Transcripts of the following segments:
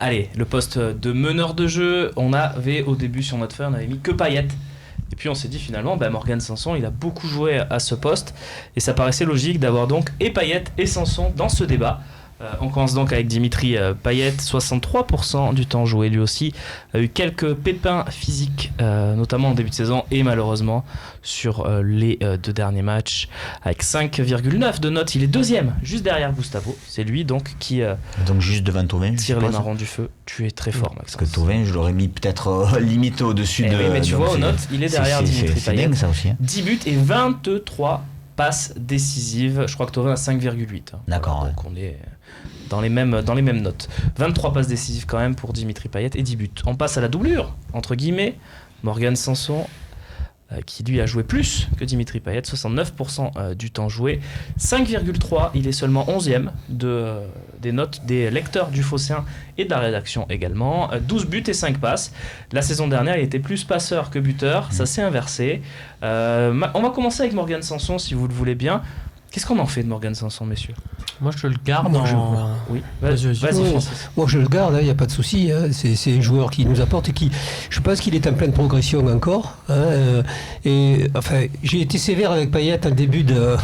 Allez, le poste de meneur de jeu, on avait au début sur notre feuille, on avait mis que Payet. Et puis on s'est dit finalement, Morgan Sanson, il a beaucoup joué à ce poste. Et ça paraissait logique d'avoir donc et Payet et Sanson dans ce débat. On commence donc avec Dimitri Payet, 63% du temps joué lui aussi. A eu quelques pépins physiques, notamment en début de saison et malheureusement sur les 2 derniers matchs. Avec 5,9 de notes, il est deuxième, juste derrière Gustavo. C'est lui donc qui donc juste devant Thauvin, tire les marrons du feu. Tu es très fort, Maxence. Parce que Thauvin, je l'aurais mis peut-être limite au-dessus de... Oui, mais tu vois, aux notes, il est derrière Dimitri Payet. C'est dingue ça aussi. 10 buts et 23 passes décisives. Je crois que Thauvin a 5,8. D'accord. Donc on est dans les mêmes notes. 23 passes décisives quand même pour Dimitri Payet et 10 buts. On passe à la doublure, entre guillemets. Morgan Sanson, qui lui a joué plus que Dimitri Payet, 69% du temps joué. 5,3, il est seulement 11e des notes des lecteurs du Phocéen et de la rédaction également. 12 buts et 5 passes. La saison dernière, il était plus passeur que buteur. Ça s'est inversé. On va commencer avec Morgan Sanson, si vous le voulez bien. Qu'est-ce qu'on en fait de Morgan Sanson, messieurs ? Moi, je le garde. Oui, vas-y, Francis. Moi, je le garde, il n'y a pas de souci. C'est un joueur qui nous apporte et qui, je pense qu'il est en pleine progression encore. Et enfin, j'ai été sévère avec Payet en début de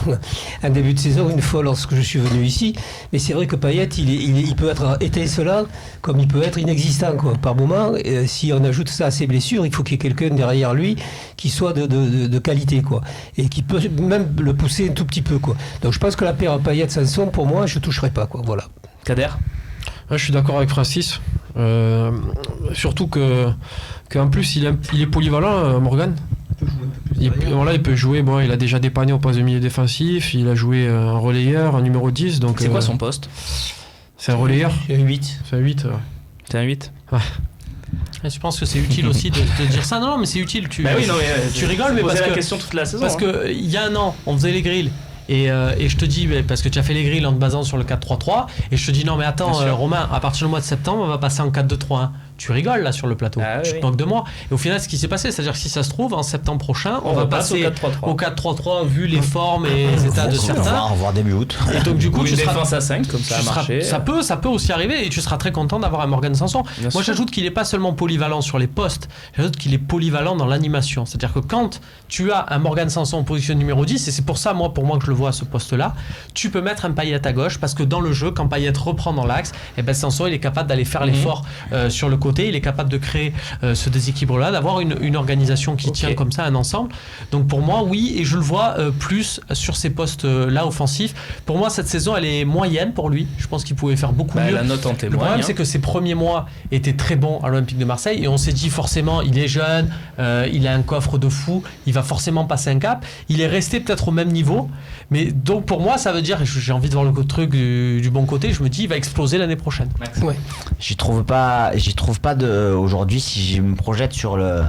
saison, une fois lorsque je suis venu ici. Mais c'est vrai que Payet, il peut être étincelant comme il peut être inexistant, quoi, par moment. Et si on ajoute ça à ses blessures, il faut qu'il y ait quelqu'un derrière lui qui soit de qualité, quoi, et qui peut même le pousser un tout petit peu, quoi. Donc je pense que la paire Payet-Sanson, pour moi, je ne toucherai pas, quoi. Voilà. Kader ? Je suis d'accord avec Francis. Surtout qu'en plus, il est polyvalent, Morgan. Il peut jouer. Bon, il a déjà dépanné au poste de milieu défensif. Il a joué un relayeur, un numéro 10. Donc, c'est quoi son poste ? C'est un relayeur. C'est un 8. C'est un 8. C'est un 8 ? Ouais. Et je pense que c'est utile aussi de dire ça. Non, mais c'est utile. Tu rigoles, mais parce que la question toute la saison. Parce que il y a un an, on faisait les grilles. Et je te dis, parce que tu as fait les grilles en te basant sur le 4-3-3, et je te dis non mais attends Romain, à partir du mois de septembre on va passer en 4-2-3-1. Tu rigoles là sur le plateau, tu te moques de moi. Et au final ce qui s'est passé, c'est-à-dire que si ça se trouve en septembre prochain on va passer au 4-3-3 vu les formes et les états de certains. On va voir début août. Et donc du coup tu seras défense à 5 comme ça a marché. Ça peut aussi arriver et tu seras très content d'avoir un Morgan Sanson. Moi j'ajoute qu'il est pas seulement polyvalent sur les postes, j'ajoute qu'il est polyvalent dans l'animation. C'est-à-dire que quand tu as un Morgan Sanson en position numéro 10, et c'est pour ça pour moi que je le vois à ce poste-là, tu peux mettre un Payet à gauche parce que dans le jeu, quand Payet reprend dans l'axe, et Sanson il est capable d'aller faire l'effort sur le côté, il est capable de créer ce déséquilibre-là, d'avoir une organisation qui tient comme ça, un ensemble. Donc pour moi, oui, et je le vois plus sur ces postes-là offensifs. Pour moi, cette saison, elle est moyenne pour lui. Je pense qu'il pouvait faire beaucoup mieux. La note en témoigne. Le problème, c'est que ses premiers mois étaient très bons à l'Olympique de Marseille et on s'est dit forcément, il est jeune, il a un coffre de fou, il va forcément passer un cap. Il est resté peut-être au même niveau, mais donc pour moi, ça veut dire, j'ai envie de voir le truc du bon côté, je me dis, il va exploser l'année prochaine. Ouais. J'y trouve pas aujourd'hui, si je me projette sur le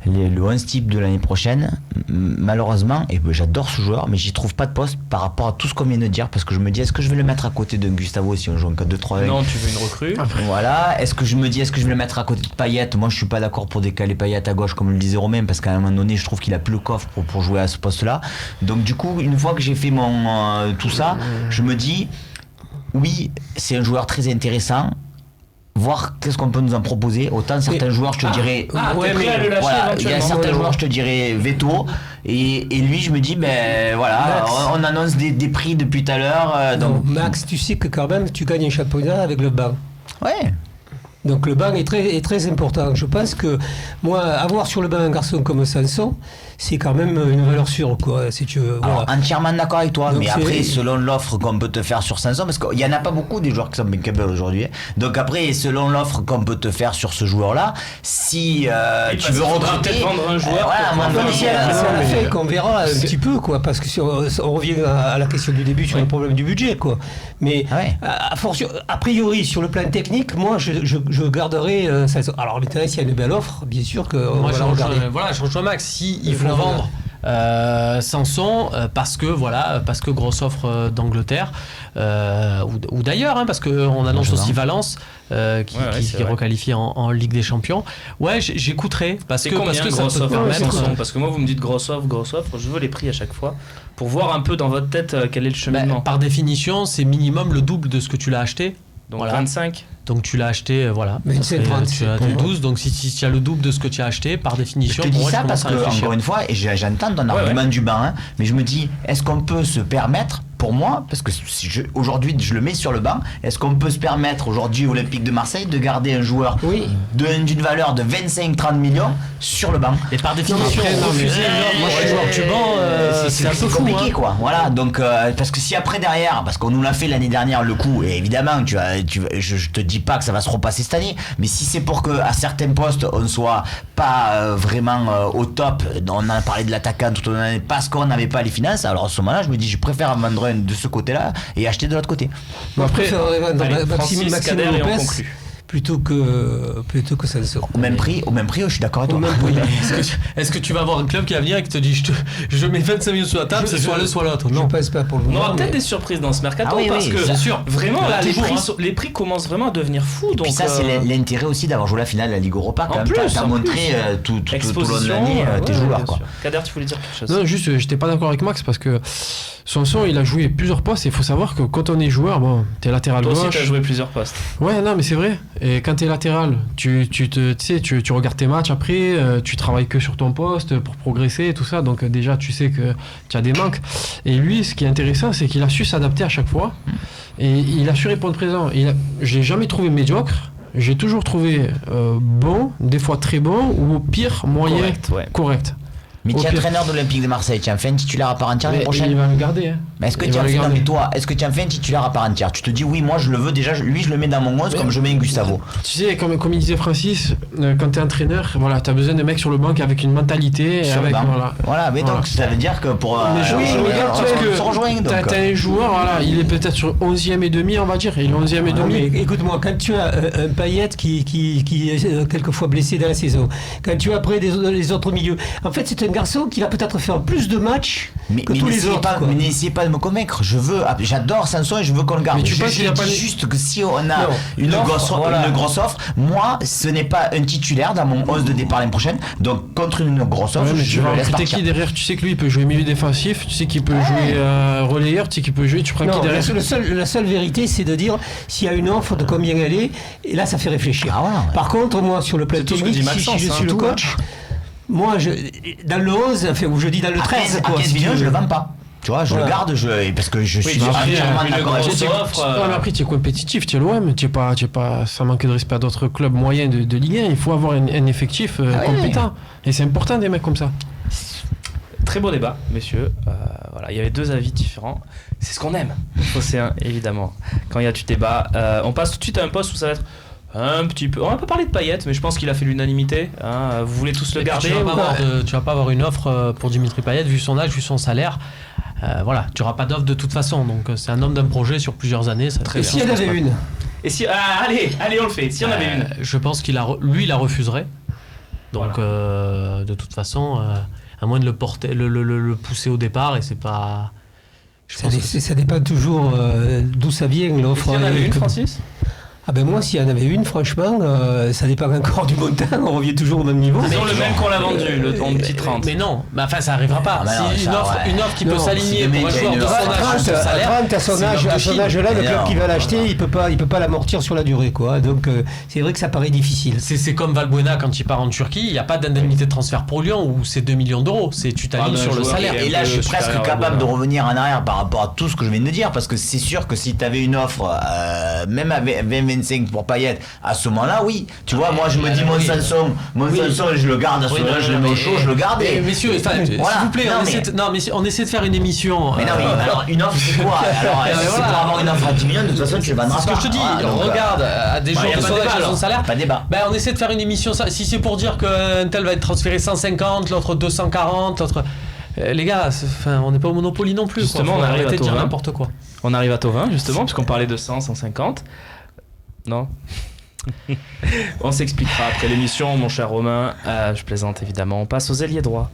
11 type de l'année prochaine, malheureusement, et j'adore ce joueur, mais j'y trouve pas de poste par rapport à tout ce qu'on vient de dire, parce que je me dis, est-ce que je vais le mettre à côté de Gustavo si on joue en 4-2-3? Non, tu veux une recrue. Voilà. Est-ce que je vais le mettre à côté de Payet? Moi, je suis pas d'accord pour décaler Payet à gauche, comme le disait Romain, parce qu'à un moment donné, je trouve qu'il a plus le coffre pour jouer à ce poste-là. Donc, du coup, une fois que j'ai fait tout ça, je me dis, oui, c'est un joueur très intéressant. Voir qu'est-ce qu'on peut nous en proposer. Autant certains joueurs, je te dirais. Il y a certains joueurs, je te dirais veto. Et lui, je me dis, voilà, on annonce des prix depuis tout à l'heure. Donc Max, tu sais que quand même, tu gagnes un championnat avec le banc. Ouais. Donc le banc est très important. Je pense que moi, avoir sur le banc un garçon comme Sanson, c'est quand même une valeur sûre, quoi, si tu veux. Alors, voilà. entièrement d'accord avec toi, donc mais après, selon l'offre qu'on peut te faire sur Sanson, parce qu'il n'y en a pas beaucoup des joueurs qui sont bankable aujourd'hui. Donc après, selon l'offre qu'on peut te faire sur ce joueur-là, si tu veux recruter, peut-être vendre un joueur. C'est un effet qu'on verra un petit peu, quoi, parce que si on revient à la question du début sur le problème du budget, quoi. Mais a priori, sur le plan technique, moi, je garderai Sanson. Alors maintenant, s'il y a une belle offre, bien sûr que on va la regarder. Je rejoins Max. Si il faut vendre Sanson parce que grosse offre d'Angleterre ou d'ailleurs, parce qu'on annonce aussi Valence qui requalifie en Ligue des Champions. Ouais, j'écouterai parce que ça peut permettre. Parce que moi, vous me dites grosse offre, je veux les prix à chaque fois pour voir un peu dans votre tête quel est le cheminement. Par définition, c'est minimum le double de ce que tu l'as acheté. Donc 25. Donc tu l'as acheté, voilà. Mais Ça une fait- 30, tu as c'est du pour 12, donc si tu as le double de ce que tu as acheté, par Je définition, te dis pour moi, ça je parce commence à que, réfléchir. encore une fois, et j'entends ton argument du banc, hein, mais je me dis, est-ce qu'on peut se permettre, pour moi, parce que aujourd'hui je le mets sur le banc, est-ce qu'on peut se permettre aujourd'hui Olympique de Marseille de garder un joueur d'une valeur de 25-30 millions sur le banc? Et par définition, après, non, refuser mais- une offre pour un joueur du banc, c'est un peu fou. compliqué hein. quoi. Voilà, donc parce que si après derrière, parce qu'on nous l'a fait l'année dernière le coup, et évidemment je te dis pas que ça va se repasser cette année, mais si c'est pour que à certains postes on soit pas vraiment au top, on a parlé de l'attaquant tout au long parce qu'on n'avait pas les finances, alors à ce moment-là je me dis je préfère vendre un de ce côté-là et acheter de l'autre côté. Moi, je préférerais vendre Allez, Maxime Francis, Kader, et on Lopez conclut. plutôt que Sanson. Au même prix, je suis d'accord avec toi. Est-ce que tu vas avoir un club qui va venir et qui te dit je mets 25 millions sur la table, c'est soit l'un soit l'autre? Je Non. passe pas pour le On moment. aura peut-être mais- des surprises dans ce mercato Ah oui, parce oui, que bien sûr. vraiment Il y en a là, toujours, les prix commencent vraiment à devenir fous. Donc Puis ça, c'est l'intérêt aussi d'avoir joué la finale de la Ligue Europa. Quand En même, plus, t'as en montré plus. tout au long de exposition, l'année tes ouais, joueurs. bien Quoi. sûr. Kader, tu voulais dire quelque chose? Non, juste, j'étais pas d'accord avec Max parce que Sanson, il a joué plusieurs postes. Et il faut savoir que quand on est joueur, bon, t'es latéral Toi aussi, gauche. t'as joué plusieurs postes. Ouais, non, mais c'est vrai. Et quand t'es latéral, tu regardes tes matchs après, tu travailles que sur ton poste pour progresser et tout ça. Donc déjà, tu sais que tu as des manques. Et lui, ce qui est intéressant, c'est qu'il a su s'adapter à chaque fois. Et il a su répondre présent. Je l'ai jamais trouvé médiocre. J'ai toujours trouvé bon, des fois très bon, ou au pire, moyen, correct. Mais Au tu es pire. entraîneur de l'Olympique de Marseille, tu en fais un titulaire à part entière l'année Mais prochaine. il va le garder. Hein. Mais est-ce que Il tu va en le fais, non, garder. mais toi, est-ce que tu en fais un titulaire à part entière? Tu te dis oui, moi je le veux déjà, lui je le mets dans mon 11 comme je mets un Gustavo. Tu sais, comme il disait Francis, quand tu es entraîneur, voilà, tu as besoin de mecs sur le banc avec une mentalité. Et Sur le avec, banc. voilà. Voilà, mais donc ça veut dire que pour. Mais je regarde, tu sais que on se rejoint, donc. t'as un joueur, voilà, il est peut-être sur 11e et demi, on va dire. Il est 11e et Non, mais demi. écoute-moi, quand tu as un Payet qui est quelquefois blessé dans la saison, quand tu as après les autres milieux, en fait c'est un garçon qui va peut-être faire plus de matchs Mais que tous les n'essayez autres. pas, quoi. mais n'essayez pas de me convaincre. J'adore Sanson et je veux qu'on le garde. Mais tu penses je qu'il y a dis pas les- juste que si on a Non. une L'offre, grosse offre, moi ce n'est pas un titulaire dans mon 11 de départ l'année prochaine. Donc contre une grosse offre, Ouais, mais je tu vas le laisse recruter partir. qui derrière? Tu sais que lui, il peut jouer milieu défensif, tu sais qu'il peut jouer relayeur, tu sais qu'il peut jouer, tu prends Non, qui derrière? la seule vérité, c'est de dire s'il y a une offre, de combien elle est, et là, ça fait réfléchir. Ah voilà, ouais. Par contre, moi, sur le plan C'est tout ce que technique, dit si Maxence, je suis hein, le tout, coach, moi, dans le 11, enfin, ou je dis dans le 13, À quoi, 15 si tu millions, veux. je le vends pas. Tu vois, je Voilà. le garde parce que je suis mais après, entièrement une d'accord avec grosse toi. offre, Non, mais après, tu es compétitif, tu es l'OM, tu es pas, ça manque de respect à d'autres clubs moyens de Ligue 1. Il faut avoir un effectif oui, compétent. Et c'est important des mecs comme ça. Très beau débat, messieurs. Voilà, il y avait deux avis différents. C'est ce qu'on aime, Océan, évidemment. Quand il y a du débat, on passe tout de suite à un poste où ça va être un petit peu. On va pas parler de Payet, mais je pense qu'il a fait l'unanimité. Hein. Vous voulez tous le Et puis, garder tu ou pas tu vas pas avoir une offre pour Dimitri Payet, vu son âge, vu son salaire. Voilà, tu n'auras pas d'offre de toute façon. Donc c'est un homme d'un projet sur plusieurs années. Ça, Très Et bien. s'il y en avait une Et si, allez, on le fait. Si on avait une. Je pense qu'il lui, il la refuserait. Donc de toute façon, à moins de le porter, le pousser au départ, et c'est pas. Je pense que ça dépend toujours d'où ça vient, l'offre. Si on avait une, Francis? Ah ben moi, s'il y en avait une, franchement, ça dépend encore du montant, on revient toujours au même niveau. Disons le même qu'on l'a vendu, en petit 30. Mais non, mais enfin ça arrivera pas. Ah, bah non, Si ça, une offre qui peut Non, s'aligner si le pour un mec a joueur une de son offre, âge, son salaire, à son c'est âge, une à offre son de âge-là, le Mais club non, qui va l'acheter, il peut pas l'amortir sur la durée, quoi. Donc c'est vrai que ça paraît difficile. C'est comme Valbuena quand il part en Turquie, il n'y a pas d'indemnité de transfert pour Lyon où c'est 2 millions d'euros. Tu t'alignes d'un sur le joueur salaire. qui est Et là, un je peu suis presque supérieur à capable de Valbuena. revenir en arrière par rapport à tout ce que je viens de dire, parce que c'est sûr que si tu avais une offre, même à 20-25 pour Payet, à ce moment-là, oui. Tu vois, moi je me dis, mon oui. Sanson, je le garde à ce moment-là, je le mets au chaud, je le garde. Mais messieurs, Voilà. s'il vous plaît, Non, on essaie de faire une émission. Mais non, mais alors une offre c'est quoi? Alors si c'est voilà. pour avoir une offre à 10 millions, de toute façon tu le vendras C'est ce pas. que je te dis, Voilà, donc, regarde à des y a joueurs de pas son de débat, âge et son alors. salaire. Pas de débat. Ben, on essaie de faire une émission. Si c'est pour dire qu'un tel va être transféré 150, l'autre 240, l'autre. Les gars, on n'est pas au Monopoly non plus. Justement, quoi. Faut on arrive arrêter à de dire Thauvin. n'importe quoi. On arrive à Thauvin, justement, puisqu'on parlait de 100, 150. Non. On s'expliquera après l'émission, mon cher Romain. Je plaisante évidemment. On passe aux ailiers droits.